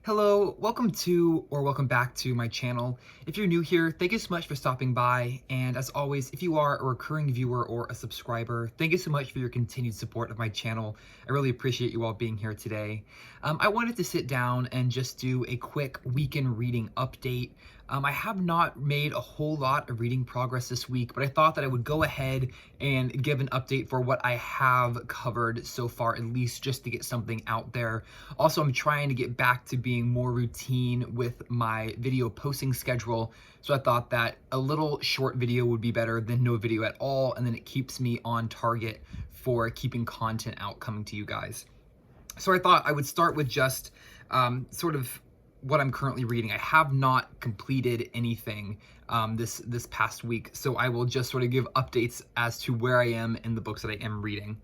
Hello, welcome to or welcome back to my channel. If you're new here, thank you so much for stopping by. And as always, if you are a recurring viewer or a subscriber, thank you so much for your continued support of my channel. I really appreciate you all being here today. I wanted to sit down and just do a quick weekend reading update. I have not made a whole lot of reading progress this week, but I thought that I would go ahead and give an update for what I have covered so far, at least just to get something out there. Also, I'm trying to get back to being more routine with my video posting schedule, so I thought that a little short video would be better than no video at all, and then it keeps me on target for keeping content out coming to you guys. So I thought I would start with just sort of what I'm currently reading. I have not completed anything this past week, so I will just sort of give updates as to where I am in the books that I am reading.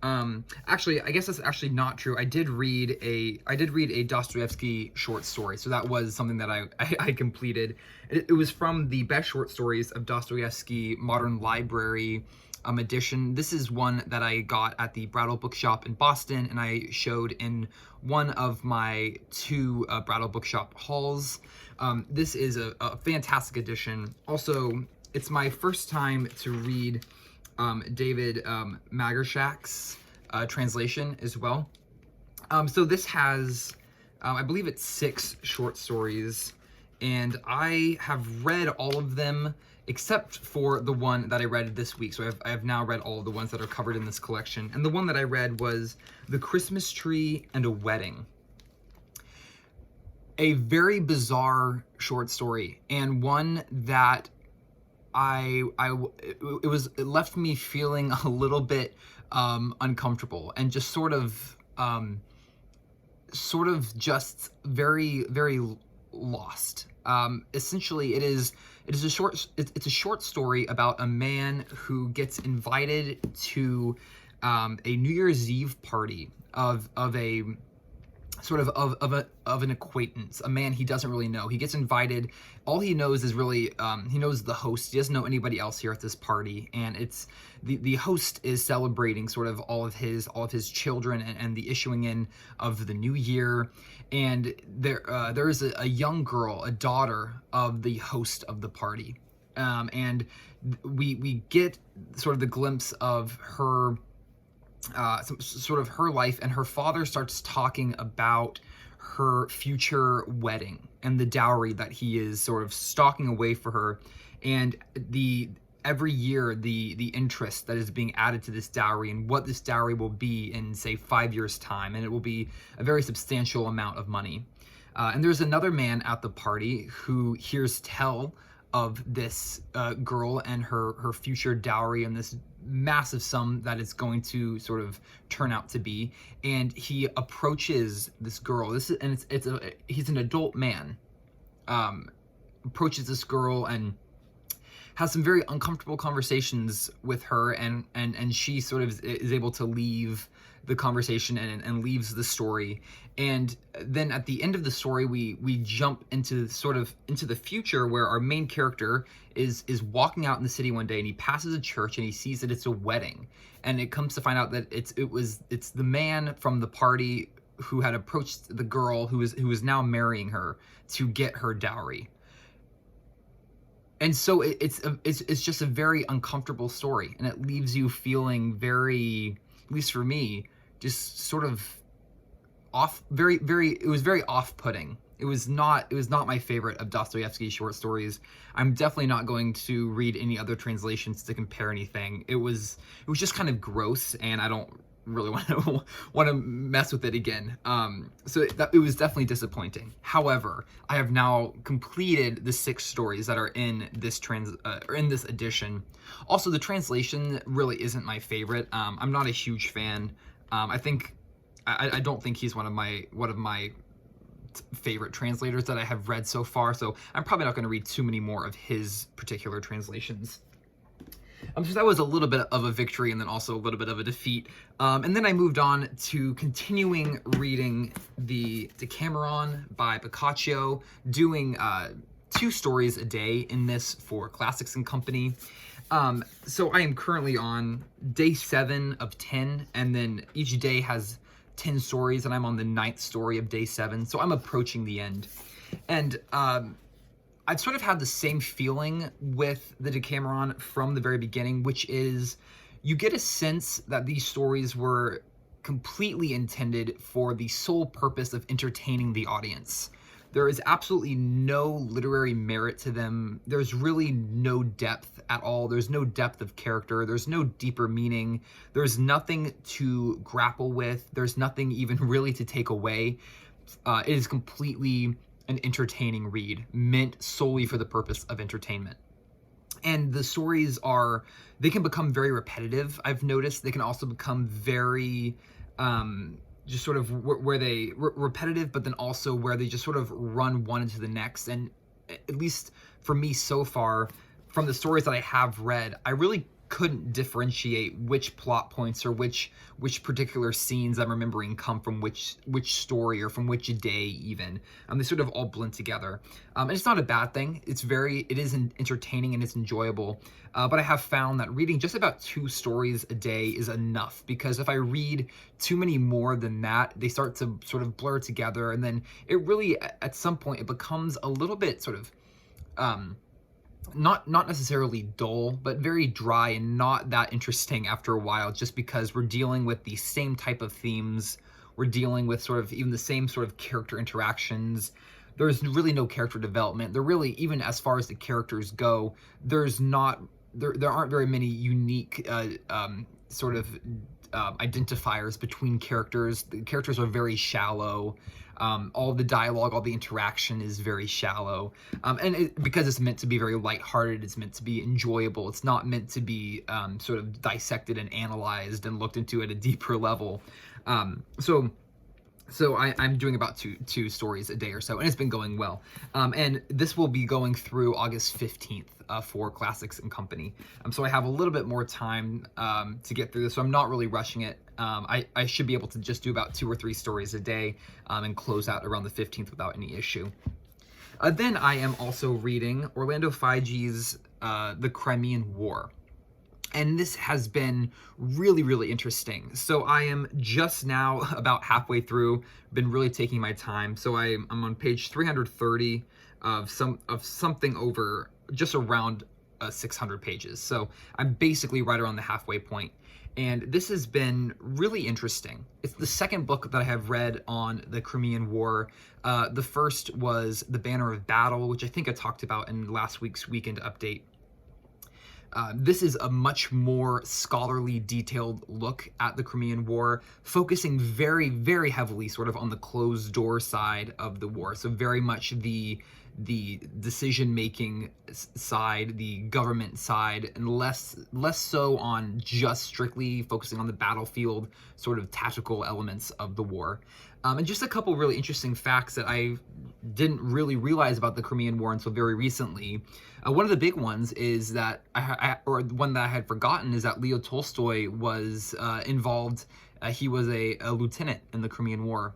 Actually, I guess that's actually not true. I did read a Dostoevsky short story, so that was something that I completed. It was from the Best Short Stories of Dostoevsky Modern Library edition. This is one that I got at the Brattle Bookshop in Boston, and I showed in one of my two Brattle Bookshop hauls. This is a fantastic edition. Also, it's my first time to read David Magershak's translation as well. So this has, I believe it's 6 short stories, and I have read all of them except for the one that I read this week. So I have now read all of the ones that are covered in this collection. And the one that I read was The Christmas Tree and a Wedding. A very bizarre short story, and one that it left me feeling a little bit uncomfortable and just sort of just very lost. Essentially, it's a short story about a man who gets invited to a New Year's Eve party of an acquaintance, a man he doesn't really know. He gets invited. All he knows is really he knows the host. He doesn't know anybody else here at this party, and it's the host is celebrating sort of all of his children and the issuing in of the new year. And there is a young girl, a daughter of the host of the party, and we get sort of the glimpse of her. Sort of her life, and her father starts talking about her future wedding and the dowry that he is sort of stocking away for her, and every year the interest that is being added to this dowry and what this dowry will be in, say, 5 years' time, and it will be a very substantial amount of money. And there's another man at the party who hears tell of this girl and her future dowry and this massive sum that it's going to sort of turn out to be, and he approaches this girl. He's an adult man. Approaches this girl and has some very uncomfortable conversations with her, and she sort of is able to leave the conversation and leaves the story. And then at the end of the story, we jump into the future, where our main character is walking out in the city one day, and he passes a church and he sees that it's a wedding, and it comes to find out that it's the man from the party who had approached the girl who is now marrying her to get her dowry. And so it's just a very uncomfortable story, and it leaves you feeling very, at least for me, just sort of off. It was very off-putting. It was not my favorite of Dostoevsky's short stories. I'm definitely not going to read any other translations to compare anything. It was just kind of gross, and I don't really want to mess with it again. So it was definitely disappointing. However, I have now completed the 6 stories that are in this edition. Also, the translation really isn't my favorite. I'm not a huge fan. I don't think he's one of my favorite translators that I have read so far. So I'm probably not going to read too many more of his particular translations. So that was a little bit of a victory, and then also a little bit of a defeat. And then I moved on to continuing reading the Decameron by Boccacio, doing 2 stories a day in this for Classics and Company. So I am currently on day 7 of 10, and then each day has 10 stories, and I'm on the 9th story of day 7, so I'm approaching the end. And I've sort of had the same feeling with the Decameron from the very beginning, which is you get a sense that these stories were completely intended for the sole purpose of entertaining the audience. There is absolutely no literary merit to them. There's really no depth at all. There's no depth of character. There's no deeper meaning. There's nothing to grapple with. There's nothing even really to take away. It is completely an entertaining read, meant solely for the purpose of entertainment. And the stories they can become very repetitive, I've noticed. They can also become very just sort of where they repetitive, but then also where they just sort of run one into the next. And at least for me so far, from the stories that I have read, I really couldn't differentiate which plot points or which particular scenes I'm remembering come from which story or from which day even. They sort of all blend together. And it's not a bad thing. It is entertaining and it's enjoyable. But I have found that reading just about 2 stories a day is enough, because if I read too many more than that, they start to sort of blur together, and then it really, at some point, it becomes a little bit sort of not necessarily dull, but very dry and not that interesting after a while, just because we're dealing with the same type of themes. We're dealing with sort of even the same sort of character interactions. There's really no character development. There really, even as far as the characters go, there aren't very many unique identifiers between characters. The characters are very shallow. All the dialogue, all the interaction is very shallow. Because it's meant to be very lighthearted, it's meant to be enjoyable. It's not meant to be sort of dissected and analyzed and looked into at a deeper level. So I'm doing about two stories a day or so, and it's been going well. And this will be going through August 15th for Classics and Company. So I have a little bit more time to get through this, so I'm not really rushing it. I should be able to just do about 2 or 3 stories a day and close out around the 15th without any issue. Then I am also reading Orlando Fige's The Crimean War. And this has been really, really interesting. So I am just now about halfway through, been really taking my time. So I'm on page 330 of something over just around 600 pages. So I'm basically right around the halfway point. And this has been really interesting. It's the second book that I have read on the Crimean War. The first was The Banner of Battle, which I think I talked about in last week's weekend update. This is a much more scholarly, detailed look at the Crimean War, focusing very, very heavily sort of on the closed door side of the war. So very much the decision-making side, the government side, and less so on just strictly focusing on the battlefield sort of tactical elements of the war. And just a couple really interesting facts that I didn't really realize about the Crimean War until very recently. One of the big ones is that, or one that I had forgotten, is that Leo Tolstoy was involved. He was a lieutenant in the Crimean War,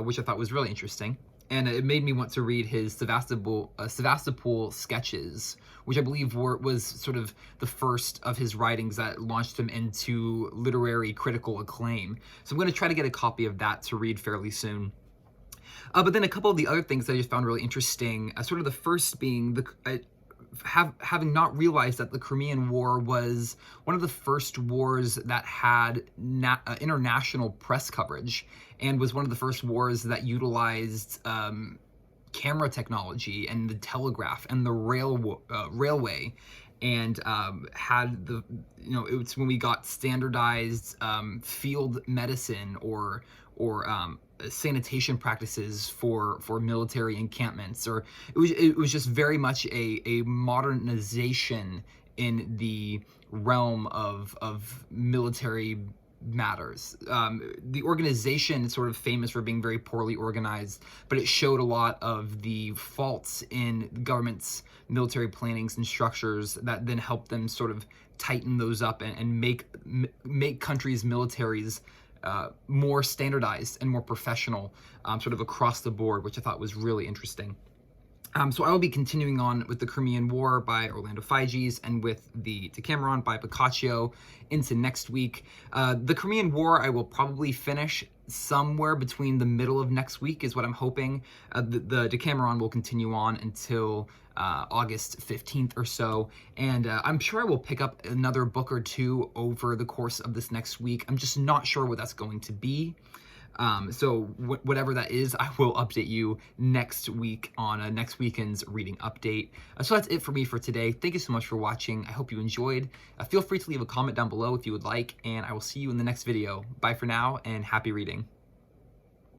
which I thought was really interesting. And it made me want to read his Sevastopol sketches, which I believe was sort of the first of his writings that launched him into literary critical acclaim. So I'm going to try to get a copy of that to read fairly soon. But then a couple of the other things that I just found really interesting, sort of the first being having not realized that the Crimean War was one of the first wars that had international press coverage, and was one of the first wars that utilized camera technology and the telegraph and the railway, and had it's when we got standardized field medicine or sanitation practices for military encampments, or it was just very much a modernization in the realm of military matters. The organization is sort of famous for being very poorly organized, but it showed a lot of the faults in the government's military plannings and structures that then helped them sort of tighten those up and make countries' militaries more standardized and more professional, sort of across the board, which I thought was really interesting. So I will be continuing on with the Crimean War by Orlando Figes and with the Decameron by Boccacio into next week. The Crimean War I will probably finish somewhere between the middle of next week is what I'm hoping. The Decameron will continue on until August 15th or so, and I'm sure I will pick up another book or two over the course of this next week. I'm just not sure what that's going to be. So whatever that is, I will update you next week on next weekend's reading update. So that's it for me for today. Thank you so much for watching. I hope you enjoyed. Feel free to leave a comment down below if you would like, and I will see you in the next video. Bye for now, and happy reading.